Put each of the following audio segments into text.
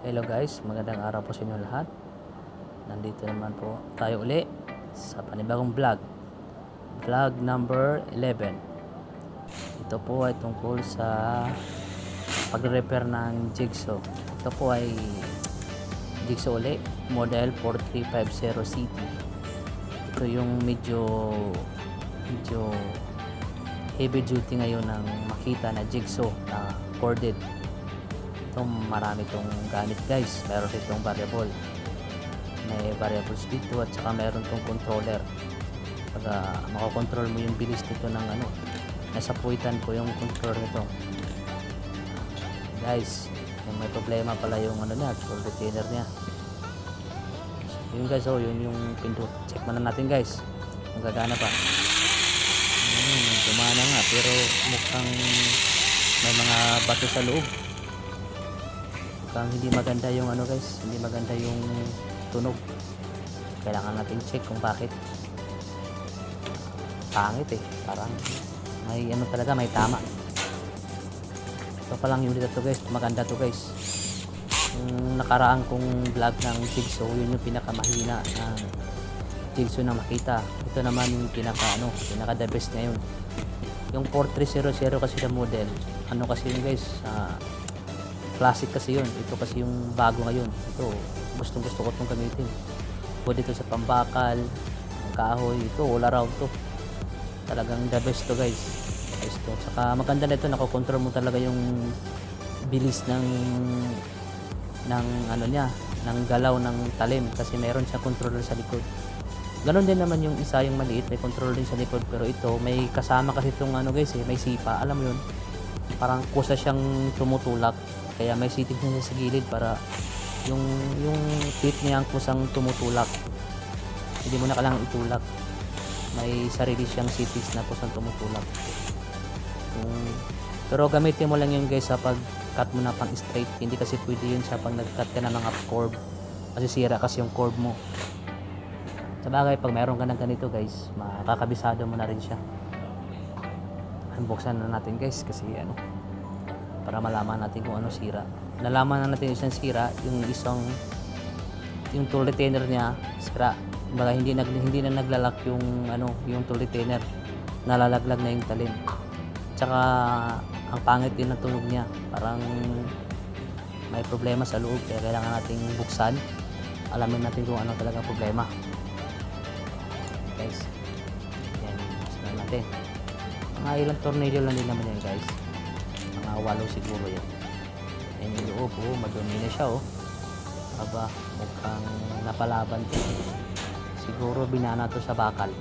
Hello guys, magandang araw po sa inyo lahat. Nandito naman po tayo uli sa panibagong vlog. Vlog number 11. Ito po ay tungkol sa pag-repair ng jigsaw. Ito po ay jigsaw uli, model 4350 CT. Ito yung medyo heavy duty ngayon ng Makita na jigsaw na corded. Itong marami itong gamit guys. Meron itong variable, may variable speed to, at saka meron itong controller. Pag makakontrol mo yung bilis nito ng nasa puwitan po yung controller nito guys. Yung may problema pala yung niya, tool retainer niya. So, yun guys, yun yung pindot. Check muna natin guys kung gagana pa. Gumana nga pero mukhang may mga bato sa loob. Hindi maganda yung guys, hindi maganda yung tunog. Kailangan natin check kung bakit. Pangit parang may talaga, may tama. Ito pa lang yung dito guys, maganda to guys. Yung nakaraan kong vlog ng jigsaw, yun yung pinakamahina ng jigsaw na Makita. Ito naman yung pinaka the best ngayon. Yung 4300 kasi na model, kasi yun guys, classic kasi yun. Ito kasi yung bago ngayon. Ito, gusto ko itong gamitin. Pwede ito sa pambakal, kahoy. Ito, all around to. Talagang the best to guys. Best to. Saka maganda na ito, nakokontrol mo talaga yung bilis ng ng galaw ng talim. Kasi meron siyang controller sa likod. Ganon din naman yung isa, yung maliit, may controller din sa likod. Pero ito, may kasama kasi itong guys, may sipa. Alam mo yun? Parang kusa siyang tumutulak. Kaya may sitig niya sa gilid para yung tip niya ang kusang tumutulak. Hindi mo na kailangang itulak. May sarili siyang sitis na kusang tumutulak. Pero gamitin mo lang yun guys sa pag-cut mo na pang straight. Hindi kasi pwede yun sa pag nag-cut ka na mga curve. Kasi sira kasi yung curve mo. Sa bagay, pag mayroon ka ng ganito guys, makakabisado mo na rin siya. Unboxan na natin guys kasi para malaman natin kung ano sira. Nalaman na natin yung isang sira, yung tool retainer niya sira. Kumbaga hindi na naglalak yung yung tool retainer. Nalalaglag na yung talim. Tsaka ang pangit din ng tunog niya. Parang may problema sa loob kaya kailangan nating buksan. Alamin natin kung ano talaga problema. Guys. Yan, buksan natin. Mga ilang tornilyo lang din naman yan guys. 8 siguro yan. Yan yung loob, madumi na siya aba, mukhang napalaban to. Siguro binana to sa bakal.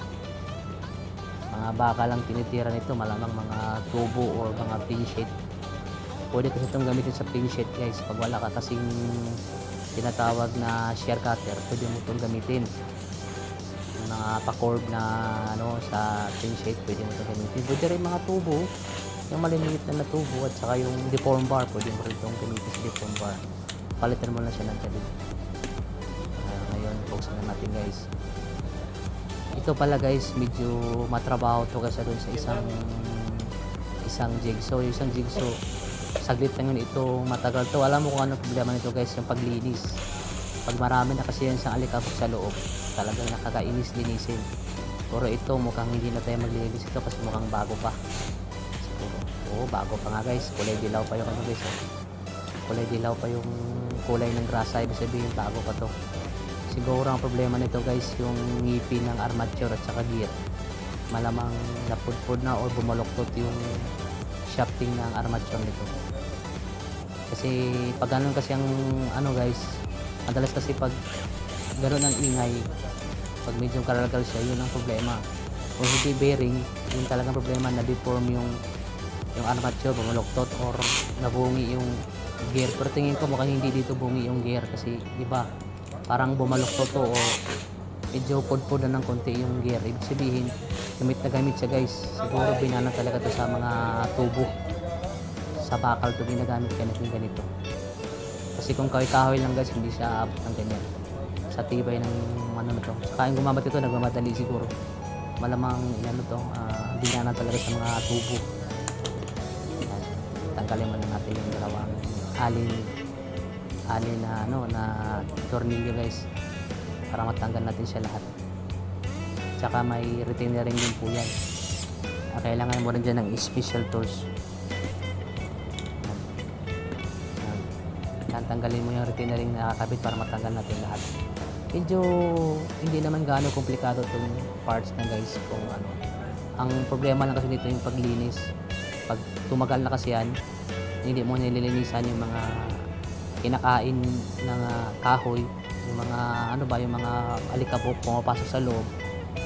Mga bakal lang tinitira nito, malamang mga tubo or mga pin sheet. Pwede kasi itong gamitin sa pin sheet guys. Pag wala ka kasing tinatawag na shear cutter, pwede mo itong gamitin. Yung mga pa-curve na sa pin sheet, pwede mo itong gamitin. Pwede rin mga tubo, yung maliliit na tubo, at saka yung deform bar, pwede mo rin itong gamitin sa deform bar. Palitan mo lang siya ng talim. Ngayon, buksan na natin guys. Ito pala guys, medyo matrabaho to kasi doon sa isang jigsaw. Yung isang jigsaw, saglit lang yun ito, matagal to. Alam mo kung ano problema nito guys, yung paglinis. Pag marami na kasi yan sa alikabok sa loob, talagang nakakainis linisin. Pero ito, mukhang hindi na tayo maglilinis ito kasi mukhang bago pa. Bago pa nga guys, kulay dilaw pa yung guys. Kulay dilaw pa yung kulay ng grasa, ibig sabihin bago pa to. Siguro ang problema nito guys, yung ngipin ng armature at saka gear. Malamang napudpud na o bumaloktot yung shafting ng armature nito. Kasi pag ganun kasi ang guys, madalas kasi pag ganun ang ingay, pag medyo karagal siya, yun ang problema. Kung hindi bearing, yun talagang problema, na deform yung armature, bumaloktot or nabungi yung gear. Pero tingin ko mukhang hindi dito bungi yung gear kasi di ba parang bumaloktot to o medyo podpod na ng konti yung gear. Ibig sabihin gamit na gamit siya guys. Siguro binana talaga to sa mga tubo, sa bakal to ginagamit ganito. Kasi kung kahoy lang guys, hindi siya abot ng ganyan sa tibay ng na to. Saka yung gumamat ito, nagmamadali siguro. Malamang binana talaga sa mga tubo. Tanggalin muna natin yung dalawang alin na ano na tornilyo guys, para matanggal natin siya lahat. Tsaka may retainer ring din po yan. Kailangan mo rin dyan ng special tools. Tanggalin mo yung retainer ring na nakakabit para matanggal natin lahat. Medyo hindi naman gaano komplikado itong parts na guys kung ano. Ang problema lang kasi dito yung paglinis. Pag tumagal na kasi yan, hindi mo nililinisan yung mga kinakain ng kahoy, yung mga ano ba, yung mga alikabok pumapasok sa loob.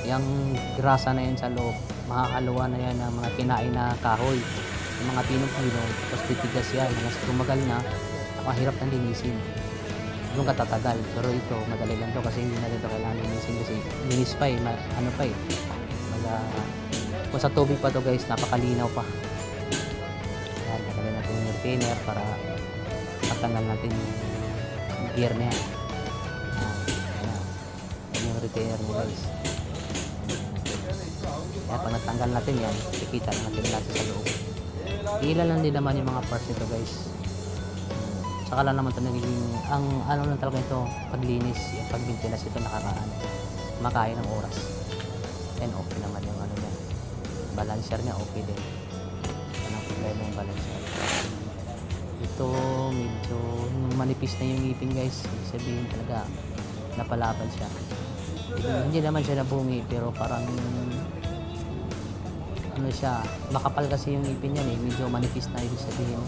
Yung grasa na yan sa loob, makakaluwa na yan ng mga kinain na kahoy, yung mga pinong-pinong, tapos titigas yan. Hanggang tumagal na, mahirap nang linisin. Doon katatagal. Pero ito, madali lang to kasi hindi na dito kailangan linisin kasi linis pa eh, ano pa eh. Kung sa tubig pa to guys, napakalinaw pa. Yan, nakalagay natin yung retainer para matanggal natin yung gear na yan. Yan yung retainer mo guys. Kaya pag natanggal natin yan, kikita natin natin sa loob. Ilan lang din naman yung mga parts nito guys. Saka lang naman ito nagiging, ang ano lang talaga ito, paglinis, yung pagmintinas ito nakakaan. Makain ng oras. And okay naman yung ano niya. Balancer niya okay din. Anong problema yung balancer. Ito medyo manipis na yung ngipin guys. Ibig sabihin talaga napalaban siya. Hindi naman siya nabungi pero parang ano siya, makapal kasi yung ngipin niya eh. Medyo manipis na ibig sabihin.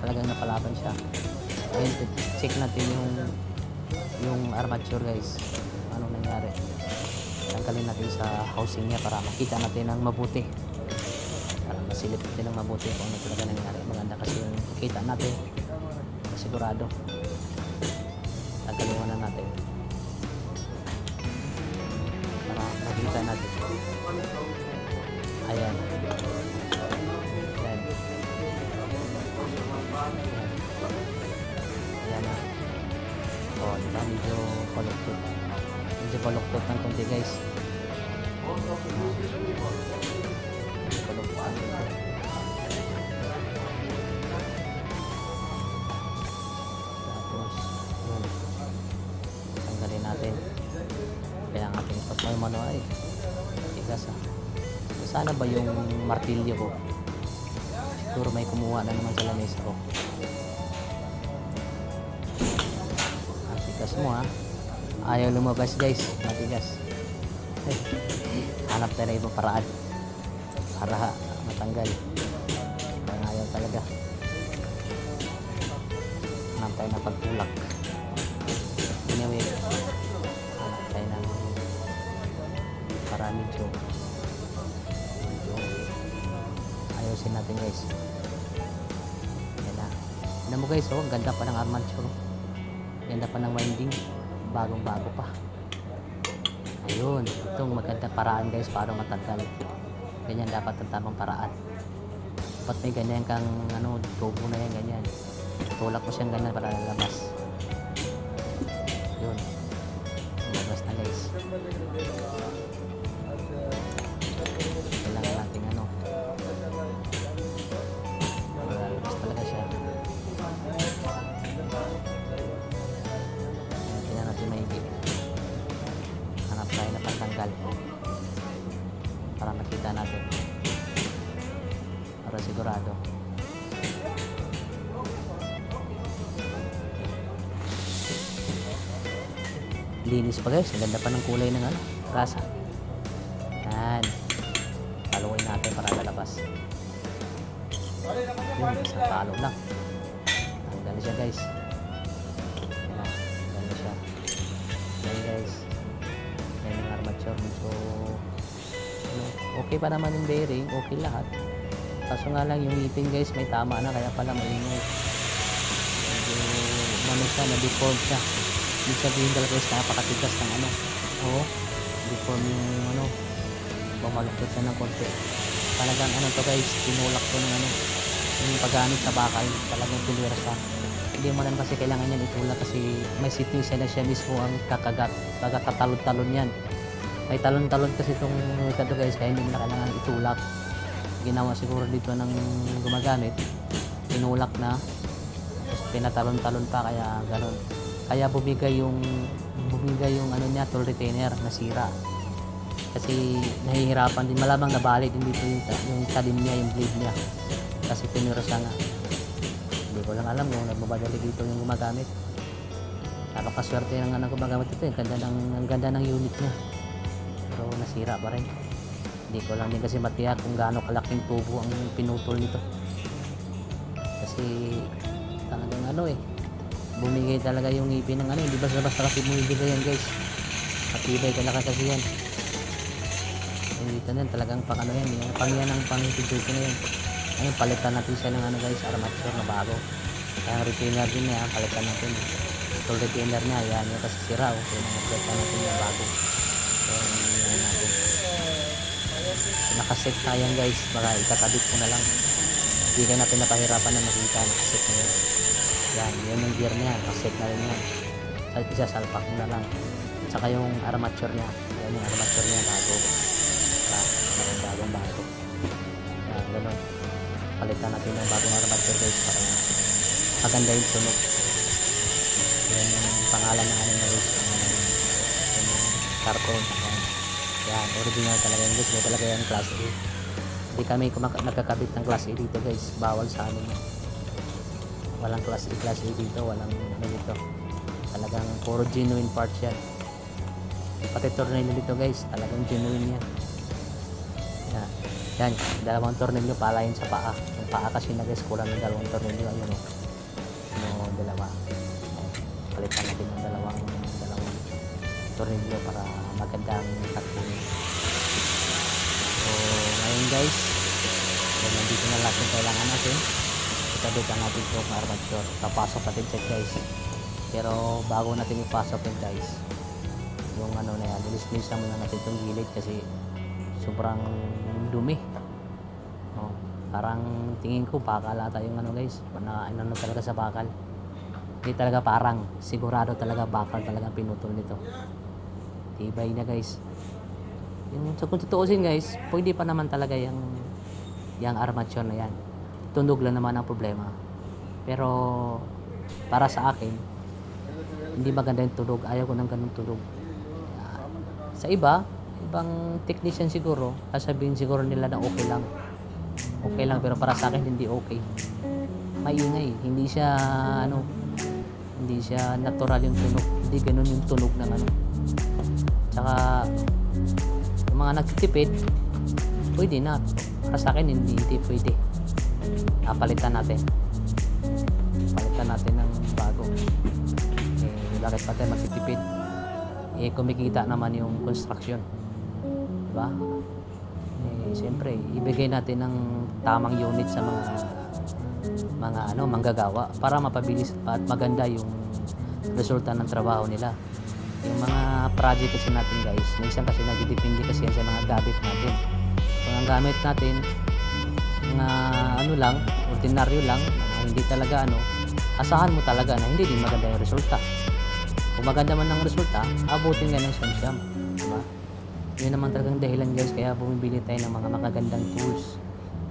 Talagang napalaban siya. Ayun, check natin yung armature guys. Anong nangyari. Tanggalin natin sa housing niya para makita natin ng mabuti. Para masilip natin ng mabuti kung ano talaga nangyari. Maganda kasi yung makita natin. Sigurado. Tanggalin na natin. Para makita natin. Ayan. Ayan. Ayan na. O, diba? Medyo paluktot. Medyo paluktot ng konti guys. Medyo paluktot. Tapos, yun. Tanggalin natin. Kailangan natin ipag may mano ay. Tigas ah. Sana ba yung martilyo ko? Siguro may kumuha na naman sa lamesa ko. Matigas mo ha. Ayaw lumabas guys. Matigas. Hanap tayo na ibang paraan para matanggal. Parang ayaw talaga. Hanap tayo na pagtulak. Anyway, hanap tayo ng para medyo ayusin natin guys. Yan na. Alam mo guys, oh, ganda pa ng armature. Ganda pa ng winding. Bagong bago pa. Ayun. Itong maganda paraan guys para matanggal. Ganyan dapat ang tamang paraan. Dapat may ganyan kang ano, tubo na yan ganyan. Tulak mo siyang ganyan para lalabas. Yun. Lumabas na guys. Kailangan natin ano. Lalabas talaga siya. Tingnan natin maigi. Hanap tayo na pagtanggal para makita natin. Para sigurado. Linis pa guys. Ang ganda pa ng kulay ng ano, rasa. Yan. Taluin natin para lalabas. Yun, isang talo lang. Tanggal siya guys. Yan. Tanggal siya. Yan guys. Yan yung armature. So, okay pa naman yung bearing. Okay lahat. Kaso nga lang yung ngipin guys may tama na kaya pala maingay. Medyo ano siya, na-deform siya. Ibig sabihin talaga guys napakatigas ng ano. Oo. Deform yung ano. Bumaluktot siya ng konti. Talagang ano to guys, tinulak to ng ano. Yung paggamit sa bakal, talagang tulira siya. Hindi mo lang kasi kailangan yan itulak kasi may sitting siya na siya mismo ang kakagat. Baga katalon-talon yan. May talon-talon kasi itong ito guys kaya hindi mo na kailangan itulak. Ginawa siguro dito ng gumagamit. Tinulak na. Tapos pinatalon-talon pa kaya ganun. Kaya bumigay yung ano niya, tool retainer, nasira. Kasi nahihirapan din, malamang nabali din dito yung talim niya, yung blade niya. Kasi pinirasa nga. Hindi ko lang alam kung nagmamadali dito yung gumagamit. Napakaswerte ng ano gumagamit ito. Ang ganda ng unit niya. Pero nasira pa rin. Hindi ko lang din kasi matiyak kung gaano kalaking tubo ang pinutol nito. Kasi talagang ano bumigay talaga yung ngipin ng ano, hindi basta-basta kasi bumibigay yan guys. Matibay talaga kasi yan. Yung dito na yan, talagang pang ano yan, yan ang pang-video ko na yan. Ayun, palitan natin siya ng ano guys, armature na bago. Kaya ang retainer din niya, palitan natin. Tool retainer niya, yan yung kasi sira. Kaya palitan natin yung bago. Kaya yan natin. Nakaset na yan guys, baka ikakabit ko na lang. Hindi kayo natin napahirapan na makita, nakaset na yan. Yan yung gear niya, nakaset na rin yan. Isasalpak mo na lang. At saka yung armature niya, yan yung armature niya bago. Bagong-bago. Yan, gano'n. Palitan natin yung bagong armature guys para maganda yung tunog. Yan yung pangalan ng ano na guys, yung carbon. Yan, original talaga yun guys. May talaga yan class A. Hindi kami nagkakabit ng class A dito guys. Bawal sa amin. Walang class A dito. Walang ano dito. Talagang puro genuine parts yan. Pati tornilyo dito guys. Talagang genuine yan. Yan. Yan. Dalawang tornilyo palayan sa paa. Yung paa kasi na guys kulang ng dalawang tornilyo. Ayun o. Ano, dalawa. Palitan natin ng dalawang tornilyo para magandang takbo. So ngayon guys, so nandito na lahat yung kailangan natin. Ikabit ang ating itong armature. Papasok natin check guys. Pero bago natin ipasok yun guys, yung ano na yan, ilis-ilis na muna natin itong gilid kasi sobrang dumi. Parang tingin ko bakal ata yung ano guys, na ano talaga sa bakal. Hindi talaga parang, sigurado talaga bakal talaga pinutol nito. Tibay na guys. Yung, so kung tutuusin guys, pwede pa naman talaga yung armature na yan. Tunog lang naman ang problema. Pero para sa akin, hindi maganda yung tunog. Ayaw ko ng ganun tunog. Sa ibang technician siguro, sasabihin siguro nila na okay lang. Okay lang, pero para sa akin hindi okay. Maingay, hindi siya natural yung tunog. Hindi ganun yung tunog ng ano. Tsaka yung mga nagtitipid, pwede na. Para sa akin hindi pwede. Palitan natin ng bago. Bakit pa tayo magtitipid? Kumikita naman yung construction, diba? Siyempre ibigay natin ng tamang unit sa mga manggagawa para mapabilis at maganda yung resulta ng trabaho nila. Yung mga project kasi natin guys, minsan kasi nagdidepende kasi yan sa mga gamit natin. Kung ang gamit natin mga lang, ordinaryo lang, hindi talaga asahan mo talaga na hindi din maganda yung resulta. Kung maganda man ang resulta, abutin ka ng siyam-siyam, diba? Yun naman talagang dahilan guys, kaya bumibili tayo ng mga magagandang tools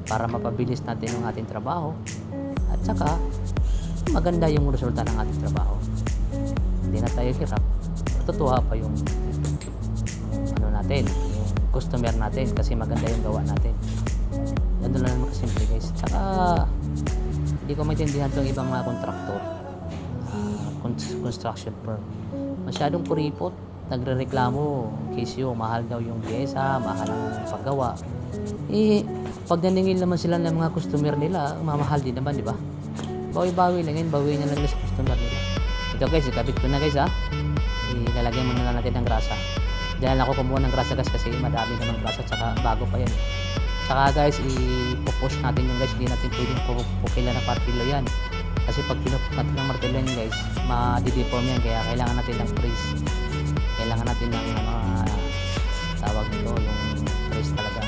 para mapabilis natin yung ating trabaho at saka maganda yung resulta ng ating trabaho. Hindi na tayo hirap, matutuwa pa yung natin, yung customer natin kasi maganda yung gawa natin. Ganun lang naman kasimple guys. Saka hindi ko maintindihan itong ibang mga contractor, construction firm. Masyadong kuripot, nagrereklamo kesyo, mahal daw yung pyesa, mahal ang paggawa. Pag naningil naman sila ng mga customer nila, mamahal din naman, di ba? Bawi-bawi lang yun, bawi na lang sa customer nila. Ito guys, ikabit ko na guys ha. Ilalagyan muna natin ng grasa. Diyan ako kumuha ng grasa guys kasi madami naman grasa, tsaka bago pa yan. Tsaka guys, ipupush natin yung guys, hindi natin pwedeng pupukila ng martilyo yan. Kasi pag pinupukat ng martilyo yan guys, ma-deform yan, kaya kailangan natin ng brace. Kailangan natin ng tawag nito, yung brace talaga.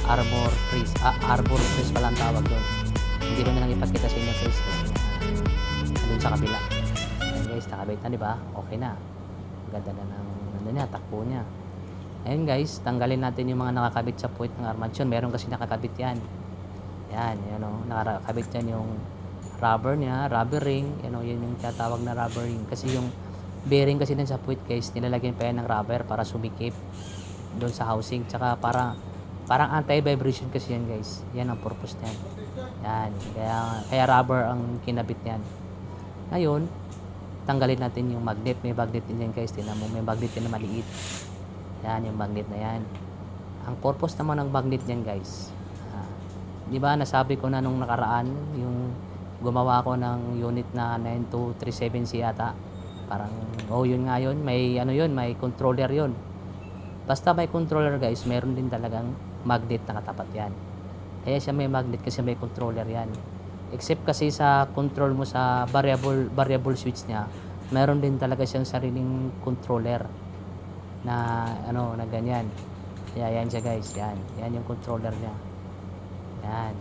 Arbor brace pala ang tawag doon. Hindi ko na lang ipakita sa inyo guys kasi doon sa kabila. Ayan guys, nakabait na, diba? Okay na. Ganda na ng takbo niya. Ayan guys, tanggalin natin yung mga nakakabit sa puwet ng armature. Meron kasi nakakabit yan. Yan o, nakakabit yan yung rubber niya, rubber ring, yun yung tinatawag na rubber ring. Kasi yung bearing kasi din sa puwit guys, nilalagyan pa yan ng rubber para sumikip doon sa housing. Tsaka parang anti-vibration kasi yan guys. Yan ang purpose niyan. Yan. Kaya rubber ang kinabit niyan. Ngayon, tanggalin natin yung magnet. May magnet din yan guys. Tingnan mo, may magnet din na maliit. Yan, yung magnet na yan. Ang purpose naman ng magnet niyan guys, di ba nasabi ko na nung nakaraan, yung gumawa ko ng unit na 9237C ata. Parang, yun nga yun. May may controller yun. Basta may controller guys, meron din talagang magnet na katapat yan. Kaya siya may magnet kasi may controller yan. Except kasi sa control mo sa variable switch niya, meron din talaga siyang sariling controller na na ganyan. Kaya yan siya guys, yan. Yan yung controller niya. Yan.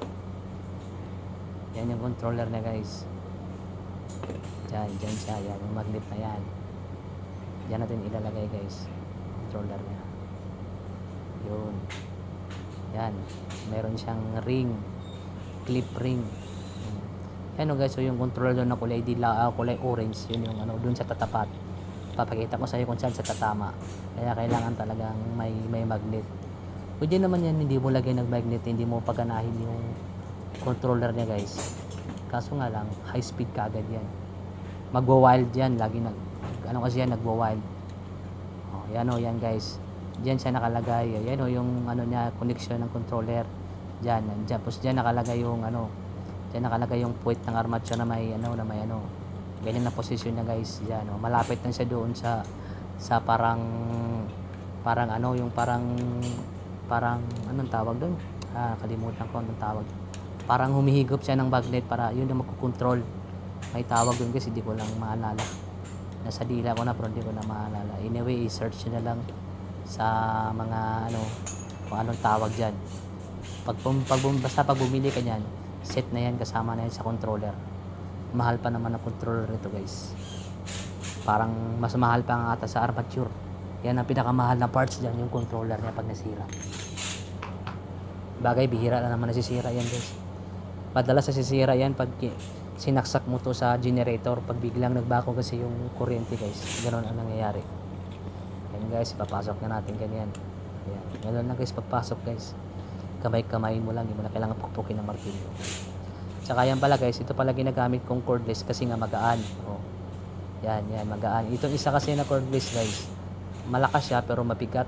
Yan yung controller niya guys. Dyan siya. Yan yung magnet na yan. Diyan natin ilalagay guys. Controller niya. Yun. Yan. Meron siyang ring. Clip ring. Yan guys. So yung controller doon na kulay kulay orange. Yun yung doon sa tatapat. Papakita ko sa iyo kung saan sa tatama. Kaya kailangan talagang may magnet. Pwede naman yan, hindi mo lagay ng magnet, hindi mo paganahin yung controller niya guys. Kaso nga lang, high speed kaagad yan. Magwa-wild yan, lagi kasi yan, nagwa-wild. Yan guys. Diyan siya nakalagay. Yan yung niya, connection ng controller. Diyan. Tapos diyan nakalagay yung diyan nakalagay yung puwet ng armature na may ganyan na posisyon niya guys. Diyan, malapit lang siya doon sa parang anong tawag doon? Kalimutan ko anong tawag. Parang humihigop siya ng magnet para yun yung magkukontrol. May tawag doon kasi hindi ko lang maalala. Nasa dila ko na pero hindi ko na maalala. Anyway, i-search nyo na lang sa mga kung anong tawag dyan. Basta pag bumili ka nyan, set na yan, kasama na yan sa controller. Mahal pa naman ang controller nito guys. Parang mas mahal pa nga ata sa armature. Yan ang pinakamahal na parts dyan, yung controller niya pag nasira. Bagay, bihira na naman nasisira yan guys. Madalas nasisira yan pag sinaksak mo to sa generator. Pag biglang nagbako kasi yung kuryente guys. Ganon ang nangyayari. Yan guys, papasok na natin ganyan. Ayan. Ganon lang guys, pagpasok guys. Kamay-kamayin mo lang, hindi mo na kailangan pukpukin ng martilyo. Tsaka yan pala guys, ito pala ginagamit kong cordless kasi nga magaan. Yan, magaan. Itong isa kasi na cordless guys, malakas siya pero mabigat.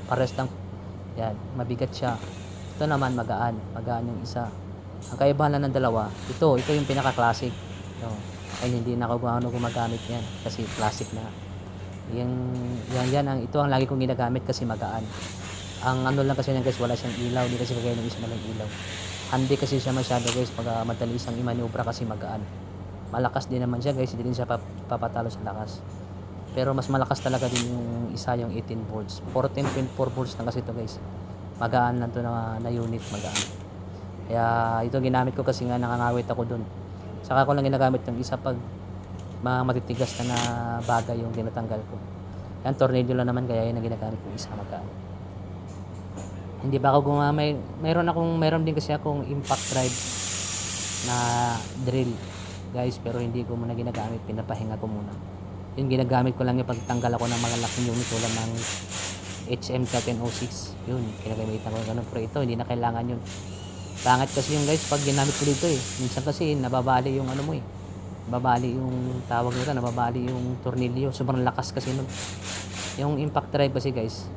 Pares lang. Yan, mabigat siya. Ito naman magaan yung isa. Ang kaibahan lang ng dalawa, ito yung pinaka-classic. Ay hindi na ako gumagamit yan kasi classic na. Ito ang lagi kong ginagamit kasi magaan. Ang lang kasi yan guys, wala siyang ilaw, hindi kasi kagaya ng isa ng ilaw. Hindi kasi siya masyado guys pag madali isang imanubra kasi magaan. Malakas din naman siya guys, hindi din siya papatalo sa lakas. Pero mas malakas talaga din yung isa, yung 18 volts. 14.4 volts na kasi ito guys. Magaan lang to na unit, magaan. Kaya ito ginamit ko kasi nga nakangawit ako dun. Saka ko lang ginagamit yung isa pag matitigas na bagay yung tinatanggal ko. Yan, tornilyo lang naman kaya yun ang ginagamit ko isa, magaan. Hindi ba ako meron din kasi akong impact drive na drill guys, pero hindi ko muna ginagamit, pinapahinga ko muna. Yung ginagamit ko lang yung pagtanggal ako ng mga laking unit tulad ng HM1306. Yun, kinagamitan ko ganun. Pero ito, hindi na kailangan yun. Pangit kasi yung guys, pag ginamit ko dito minsan kasi nababali yung nababali yung tawag nito, nababali yung tornilyo. Sobrang lakas kasi nun. Yung impact drive kasi guys,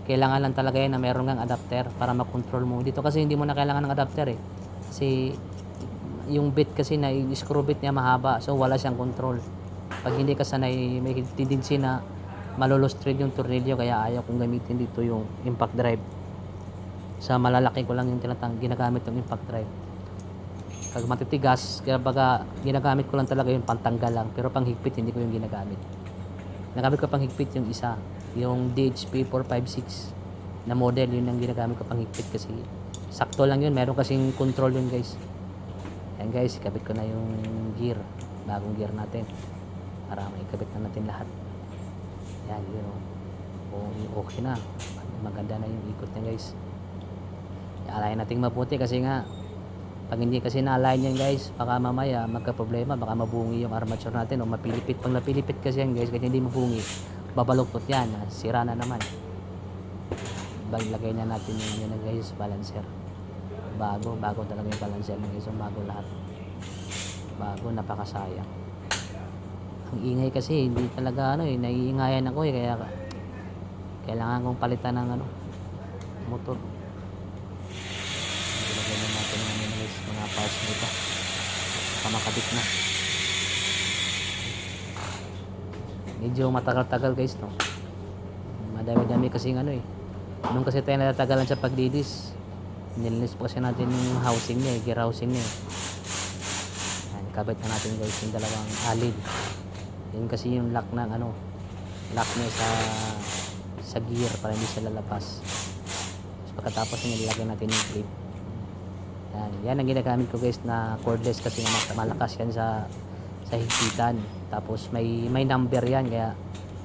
kailangan lang talaga yan na meron kang adapter para makontrol mo. Dito kasi hindi mo na kailangan ng adapter kasi yung bit kasi na yung screw bit niya mahaba, so wala siyang control. Pag hindi ka sanay, may tendency na malulustrid yung tornilyo, kaya ayaw kong gamitin dito yung impact drive. Sa malalaki ko lang yung ginagamit yung impact drive. Pag matitigas, kaya baga ginagamit ko lang talaga yung pantanggal lang, pero pang higpit hindi ko yung ginagamit. Nagamit ko pang higpit yung isa, yung DHP 456 na model, yun ang ginagamit ko pang higpit kasi sakto lang yun, meron kasing control yun guys. Yan guys, ikabit ko na yung gear, bagong gear natin para maikabit na natin lahat. Yan, yun okay na, maganda na yung ikot niya guys. Alayin natin mabuti kasi nga Pag hindi kasi na-align yan guys, baka mamaya magka-problema, baka mabungi yung armature natin o mapilipit. Pag napilipit kasi yan guys, kaya hindi mabungi, babaluktot yan, sira na naman. Lagay na natin yung yun guys, balancer. Bago talaga yung balancer na guys, bago lahat. Bago, napakasayang. Ang ingay kasi, hindi talaga naiingayan ako kaya kailangan kong palitan ng motor. Ilagay na natin ng guys, mga parts nito baka makabit na. Medyo matagal-tagal guys madami-dami kasi nung kasi tayo natagalan sa paglinis, nilinis po kasi natin yung housing niya gear housing niya yan, kabit na natin guys yung dalawang alid. Yun kasi yung lock ng lock niya sa gear para hindi siya lalabas. So, pagkatapos nilagay natin yung clip. Yan ang ginagamit ko guys na cordless kasi malakas yan sa higpitan. Tapos may number yan kaya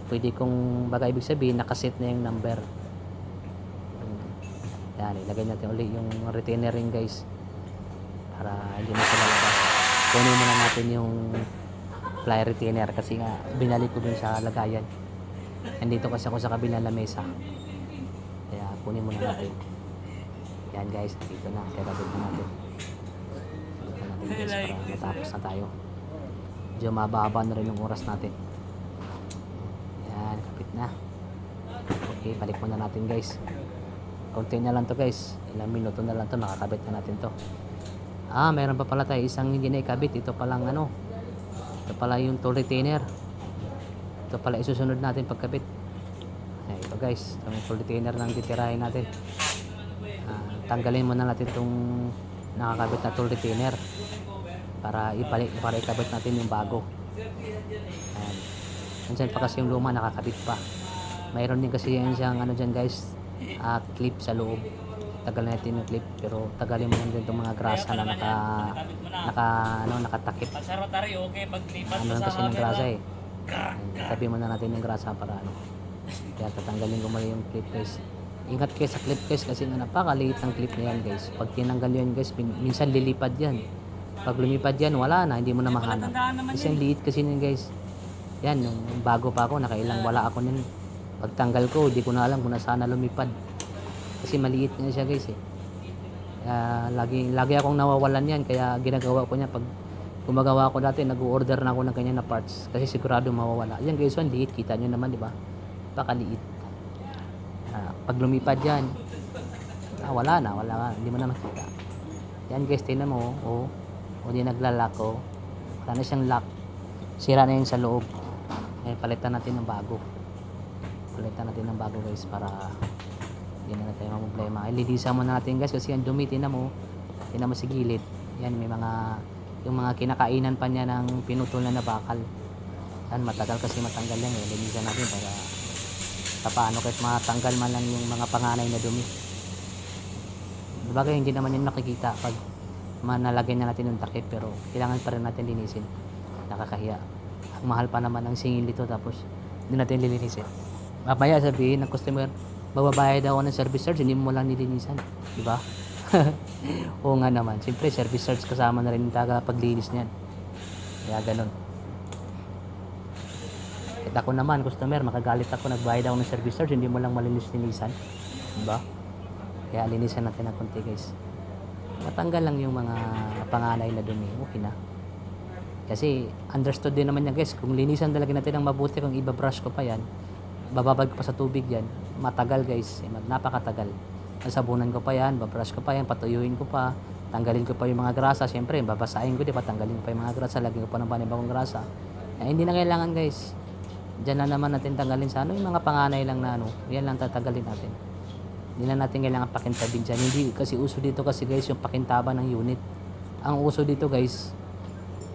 pwede kong baga ibig sabihin nakaset na yung number. Yan, ilagay natin ulit yung retainer ring guys para hindi na siya lalabas. Kunin muna natin yung fly retainer kasi nga binalik ko dun sa lagayan. Nandito kasi ako sa kabilang lamesa kaya kunin muna natin. Yan guys, dito na kakabit na natin guys para matapos na tayo. Medyo mababa na rin yung oras natin. Yan, kapit na. Okay, balik muna natin guys. Konti na lang to guys, ilang minuto na lang to, makakabit na natin to. Meron pa pala tayo isang hindi na ikabit. Ito palang ito pala yung tool retainer. Ito pala isusunod natin pagkabit. Ito guys, itong tool retainer lang titirahin natin. Tanggalin muna natin itong nakakabit na tool retainer para ikabit natin yung bago. Nandiyan pa kasi yung luma, nakakabit pa. Mayroon din kasi yan siyang dyan guys, clip sa loob. Tagal natin yung clip pero tagalin mo din itong mga grasa na nakatakip. Kasi ng grasa tabi mo na natin yung grasa para kaya tatanggalin ko mali yung clip guys. Ingat kayo sa clip guys kasi napakaliit ng clip na yan guys. Pag tinanggal yan guys, minsan lilipad yan. Pag lumipad yan, wala na, hindi mo na mahanap. Kasi ang liit kasi yan guys. Yan, yung bago pa ako, nakailang wala ako nun. Pag tanggal ko, hindi ko na alam kung nasaan na lumipad. Kasi maliit na siya guys lagi akong nawawalan yan, kaya ginagawa ko niya pag gumagawa ko dati, nag-order na ako ng kanya na parts. Kasi sigurado mawawala. Yan guys, ang liit, kita nyo naman, di ba? Pakaliit. Pag lumipad yan, wala na, hindi mo na makita. Yan guys, tingnan mo, hindi naglalak, wala na siyang lock, sira na yung sa loob. Palitan natin ng bago guys para hindi na tayo problema. Linisan mo natin guys kasi yan dumi, tingnan mo sa gilid yan, may yung mga kinakainan pa niya ng pinutol na bakal. Yan, matagal kasi matanggal yan linisan natin para paano kahit matanggal man lang yung mga panganay na dumi. Bagay hindi naman yun nakikita pag manalagyan na natin yung takip, pero kailangan pa rin natin linisin. Nakakahiya. Ang mahal pa naman ang singil dito tapos hindi natin lilinisin. Mamaya sabihin ng customer, bababayad ako ng service charge, hindi mo lang nilinisan, di ba? Oo nga naman, siyempre service charge kasama na rin yung paglinis niyan. Kaya ganun. Kita ko naman customer, makagalit ako, nagbayad ako ng service charge, hindi mo lang malinis-linisan, di ba? Kaya linisan natin ng konti guys. Matanggal lang yung mga panganay na dumi, okay na. Kasi understood din naman yan guys, kung linisan talaga natin ng mabuti, kung ibabrush ko pa yan, bababad ko pa sa tubig yan, matagal guys, napakatagal. Nasabunan ko pa yan, babrush ko pa yan, patuyuin ko pa, tanggalin ko pa yung mga grasa, syempre babasahin ko, di ba, tanggalin ko pa yung mga grasa, lagyan ko pa ng panibagong grasa. Hindi na kailangan guys, dyan na naman natin tanggalin sa yung mga panganay lang na yan lang tatagalin natin. Hindi na natin kailangan pakintabin dyan. Hindi kasi uso dito kasi guys yung pakintaban ng unit. Ang uso dito guys,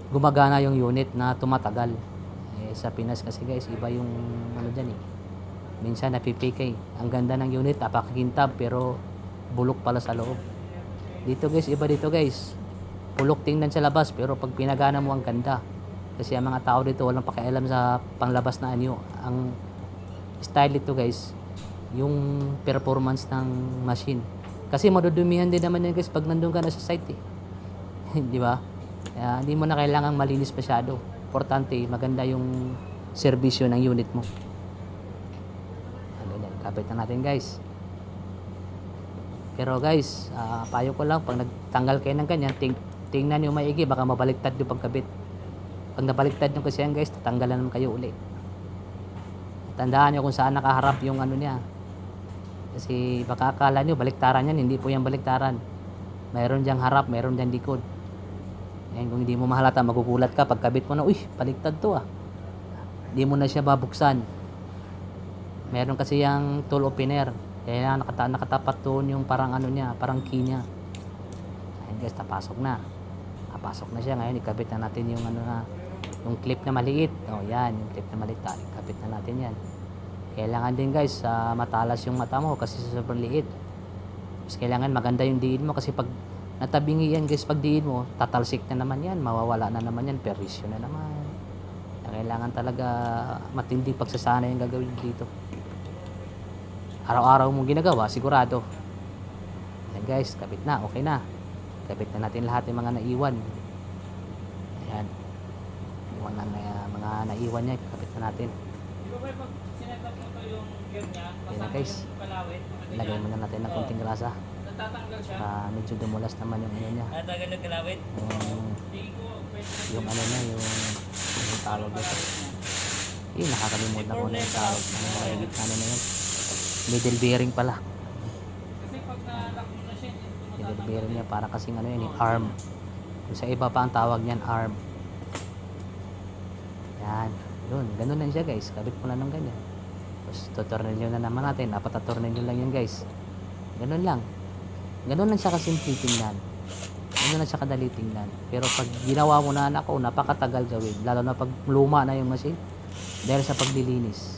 gumagana yung unit na tumatagal. Sa Pinas kasi guys, iba yung dyan minsan napipikay. Ang ganda ng unit, napakakintab pero bulok pala sa loob. Dito guys, iba dito guys. Bulok tingnan sa labas pero pag pinagana mo ang ganda. Kasi ang mga tao dito walang pakialam sa panglabas na anyo. Ang style dito guys, yung performance ng machine. Kasi madudumihan din naman yan guys pag nandun ka na sa site Di ba? Kaya hindi mo na kailangang malinis masyado. Importante, maganda yung serbisyo ng unit mo. Ganyan, kapit na natin guys. Pero guys, payo ko lang, pag nagtanggal kayo ng ganyan, tingnan nyo maigi, baka mabaliktad yung pagkabit. Pag nabaliktad nyo kasi yan guys, tatanggalan naman kayo uli. Tandaan nyo kung saan nakaharap yung ano niya. Kasi baka akala nyo baliktaran yan, hindi po yan baliktaran. Mayroon diyang harap, mayroon diyang likod. Ngayon kung hindi mo mahalata, magugulat ka pagkabit mo na, uy, baliktad to ah. Hindi mo na siya babuksan. Meron kasi yung tool opener. Kaya nakatapat doon yung parang ano niya, parang key niya. Ayun guys, napasok na. Napasok na siya. Ngayon, ikabit na natin yung ano na, yung clip na maliit. O yan, yung clip na maliit. Ikabit na natin yan. Kailangan din guys, matalas yung mata mo kasi sobrang liit. Tapos kailangan maganda yung diin mo kasi pag natabingi yan guys, pag diin mo, tatalsik na naman yan, mawawala na naman yan, perisyo na naman. Kailangan talaga matindi pagsasanay yung gagawin dito. Araw-araw mong ginagawa, sigurado. Ayan guys, kapit na, okay na. Kapit na natin lahat yung mga naiwan. Ayan. Iwan na mga naiwan niya, kapit na natin. Ayan na guys. Ilagay muna natin ng konting grasa. Medyo dumulas naman yung ano niya. Yung ano niya, yung tawag nito. Nakakalimutan ko na yung tawag. Ano na yun? Middle bearing pala. Middle bearing niya para kasing ano yun, arm. Kung sa iba pa ang tawag niyan, arm. Yan. Yun, ganun lang siya guys. Kabit mo na ng ganyan. Tapos tutornilyo na naman natin. Apat na tornilyo lang yan guys. Ganun lang. Ganun lang siya kasimple tingnan. Ganun lang siya kadali tingnan. Pero pag ginawa mo na anak ko, napakatagal gawin. Lalo na pag luma na yung machine. Dahil sa paglilinis.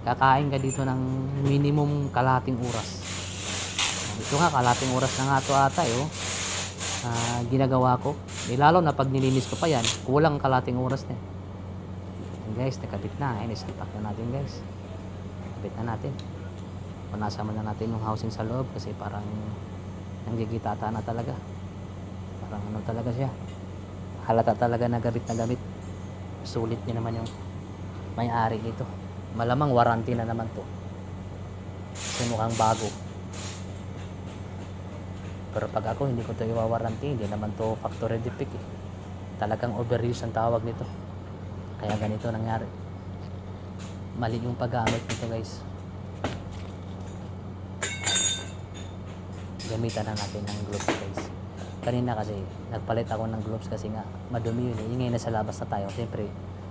Kakain ka dito ng minimum kalahating oras. Ito nga, kalahating oras na nga ito ata eh. Ginagawa ko. Lalo na pag nilinis ko pa yan, kulang kalahating oras na. And guys, nakabit na. Ayun, isalpak na natin guys. Nakabit na natin. Punasan mo na natin yung housing sa loob kasi parang nanggigitata na talaga. Parang ano talaga siya. Halata talaga na gamit. Sulit din naman yung may-ari nito. Malamang warranty na naman to. Kasi mukhang bago. Pero pag ako hindi ko to iwawarranty, hindi naman to factory defect eh. Talagang overuse ang tawag nito. Kaya ganito nangyari. Mali yung paggamit nito guys. Gamitan na natin ng gloves guys. Kanina kasi nagpalit ako ng gloves kasi nga madumi yun eh. Ngayon nasa labas na tayo. Siyempre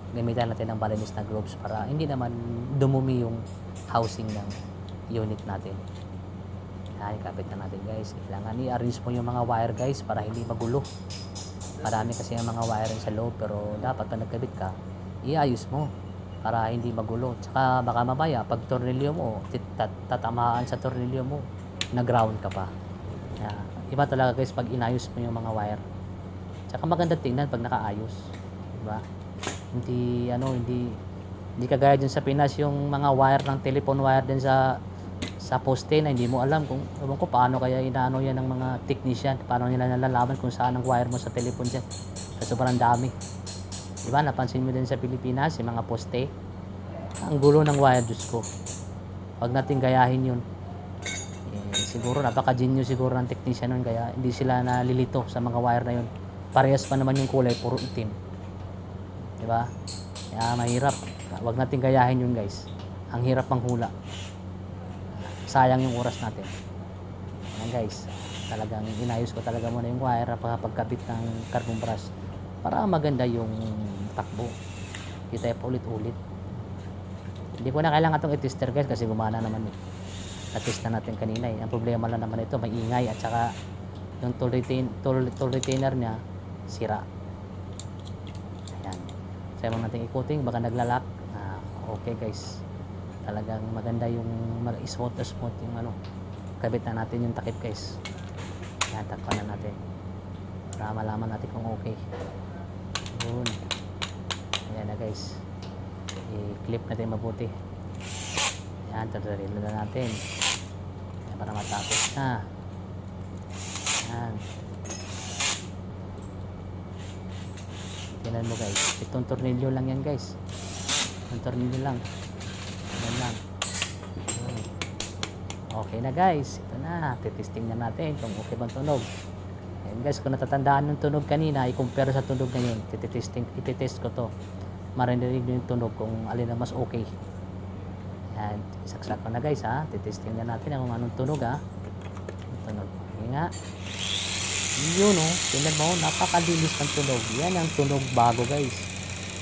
gamitan natin ng malinis na gloves para hindi naman dumumi yung housing ng unit natin. Yan, ikapit na natin guys. Kailangan i-arrange mo yung mga wire guys para hindi magulo. Marami kasi ang mga wiring sa loob pero dapat pag nagkabit ka, iayos mo para hindi magulo. Tsaka baka mamaya pag tornilyo mo, tatamaan sa tornilyo mo, na-ground ka pa. Yan. Iba talaga guys pag inayos mo yung mga wire. Tsaka maganda tingnan pag nakaayos. Diba? Hindi kagaya dyan sa Pinas yung mga wire ng telephone wire din sa poste na hindi mo alam kung paano kaya inaano yan ng mga technician, paano nila nalalaman kung saan ang wire mo sa telephone dyan. Sa sobrang dami. Diba? Napansin mo din sa Pilipinas yung mga poste. Ang gulo ng wire, Diyos ko. Huwag natin gayahin yun. Siguro napaka-genius siguro ng technician nun kaya hindi sila nalilito sa mga wire na yun. Parehas pa naman yung kulay, puro itim. Diba? Kaya mahirap. Huwag natin gayahin yun guys. Ang hirap manghula. Sayang yung oras natin. Ayan guys. Talagang inayos ko talaga muna yung wire pagkabit ng carbon brush para maganda yung takbo. Hindi tayo paulit-ulit. Hindi ko na kailangan itong i-tester guys kasi gumana naman eh. Na-test na natin kanina eh. Ang problema lang naman ito, may ingay at saka yung tool retainer niya sira. Ayan. Sabi mo natin ikuting, baka naglalak. Okay guys. Talagang maganda yung smooth yung ano. Kabit na natin yung takip guys. Ayan, takpan na natin. Para malaman natin kung okay. Yun. Ayan na guys. I-clip natin mabuti. Ayan, tatarilo na natin. Ayan, para matapos na. Ayan. Tingnan mo guys. Itong tornilyo lang yan guys. Itong tornilyo lang. Yan lang. Okay na guys. Ito na. Titesting na natin kung okay bang tunog. Ayan guys, kung natatandaan ng tunog kanina, i-compare sa tunog ngayon. Ititest ko to. Marinig nyo yung tunog kung alin na mas okay. Ayan. Isaksak ko na guys ha. Titesting na natin kung anong tunog ha. Tunog. Okay nga. Yun o. Tingnan mo. Napakalinis ng tunog. Yan ang tunog bago guys.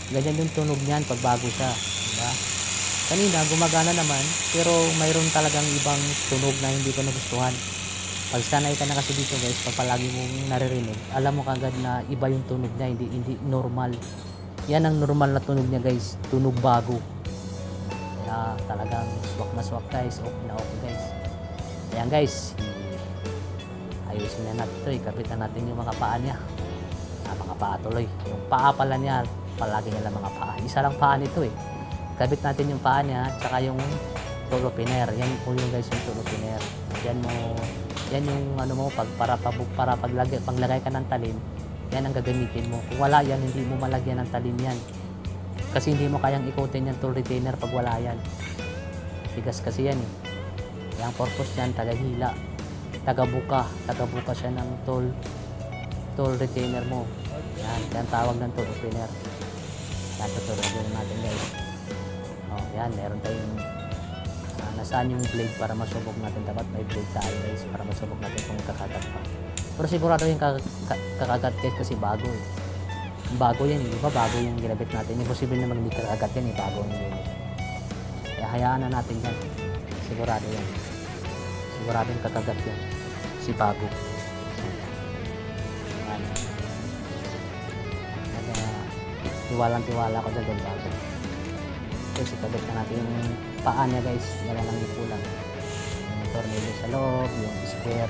Ganyan yung tunog niyan pag bago siya. Diba? Kanina gumagana naman. Pero mayroon talagang ibang tunog na hindi ko nagustuhan. Pag sanay ka na kasi dito guys, pag palagi mong naririnig, alam mo kagad na iba yung tunog niya, hindi normal. Yan ang normal na tunog niya guys, tunog bago. Kaya talagang swak na swak guys, okay na okay guys. Ayan guys, ayusin na natin ito, ikapitan natin yung mga paa niya. Mga paa tuloy. Yung paa pala niya, palagi niya lang mga paa. Isa lang paa nito eh. Kabit natin yung paa niya, tsaka yung tulo piner. Yan po yung guys yung tulo piner. Yan yung ano mo para paglagay ka ng talim, yan ang gagamitin mo. Kung wala yan, hindi mo malagyan ng talim yan. Kasi hindi mo kayang ikutin yung tool retainer pag wala yan. Tigas kasi yan eh. Kaya ang purpose yan, tagahila, tagabuka siya ng tool retainer mo. Yan, kaya tawag ng tool retainer. Yan, tuturuan natin guys. Oh, yan, meron tayong nasaan yung blade para masubok natin. Dapat may blade tayo guys para masubok natin kung kakagat pa. Pero sigurado yung kakagat guys kasi bago eh. Bago yan eh. Diba bago yung ginabit natin. Imposible naman hindi kakagat yan eh. Bago yung unit. Kaya hayaan na natin yan. Sigurado yan. Sigurado yung kakagat yan. Kasi bago. Yan. Kaya tiwalang-tiwala ko dyan bago. Kasi kabit na natin yung paa niya guys, yan lang yung kulang. Yung tornilyo sa loob, yung square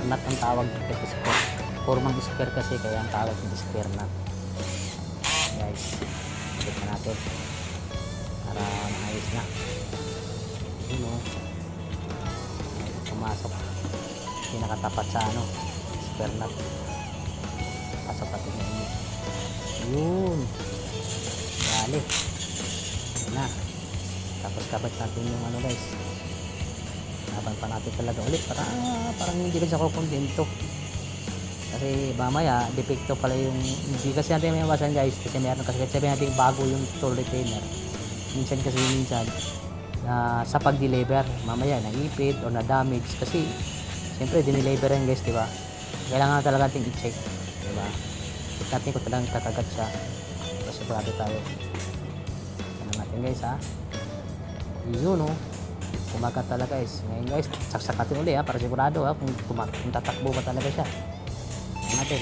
nut ang tawag dito kasi formang square kasi kaya ang tawag yung square nut. Guys, kabit na natin para maayos na. Yun o. Pumasok. Pinakatapat sa square nut. Pasok natin yung yun. Dali. Na. Tapos kabit natin yung guys. Laban pa natin talaga ulit para parang hindi ka siya kukontento. Kasi mamaya defecto pala yung hindi kasi natin may iwasan guys. Kasi meron kasi sabihin natin bago yung tool retainer. Minsan na sa pag-deliver mamaya nangipit o na-damage kasi siyempre dineliver yan guys, diba? Kailangan talaga natin i-check, diba? Check natin kung talagang kakagat siya. Sigurado tayo. Ano natin guys ha. Yun o. Kumagat talaga guys. Ngayon guys, saksak natin uli ha. Para sigurado ha. Kung tatakbo ba talaga siya. Ano natin.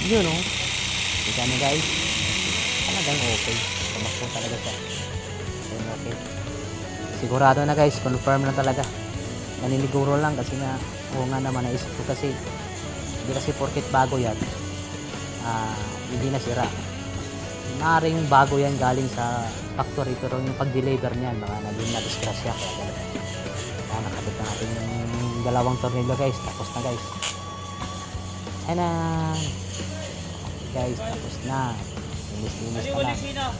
Yun o. Tignan nyo guys. Talagang okay. Tumakbo talaga siya. Yun okay. Sigurado na guys. Confirm na talaga. Naniniguro lang kasi nga. Oo nga naman naisip ko kasi. Hindi kasi porket bago yan. Hindi na sira. Maring bago yan galing sa factory pero yung pag-deliver niyan mga naging na-disgrasya kaya gano'n. Kaya nakabit na natin yung dalawang tornilyo guys. Tapos na guys. Ayan na. Guys, tapos na. Linis-linis na lang.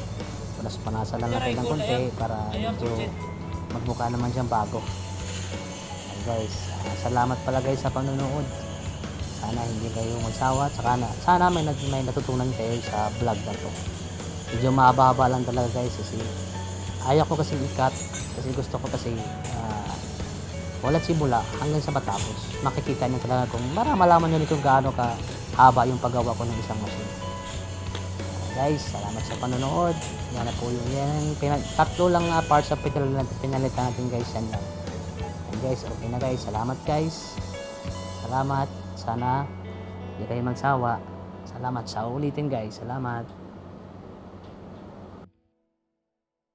Punas-punasan lang natin ng konti para medyo magmukha naman siyang bago. Ayan guys. Salamat pala guys sa panonood. Sana hindi kayo magsawa. Sana may natutunan kayo sa vlog na to. Medyo mahaba-haba lang talaga guys kasi ayaw ko kasi i-cut kasi gusto ko kasi walang simula hanggang sa matapos makikita nyo talaga kung malaman nyo kung gaano ka haba yung paggawa ko ng isang machine. Guys, salamat sa panonood. Yan na po yung tatlo lang parts sa pinalitan natin guys. Yan lang. And guys, okay na guys. Salamat guys. Salamat. Sana hindi kayo magsawa. Salamat sa ulitin guys. Salamat.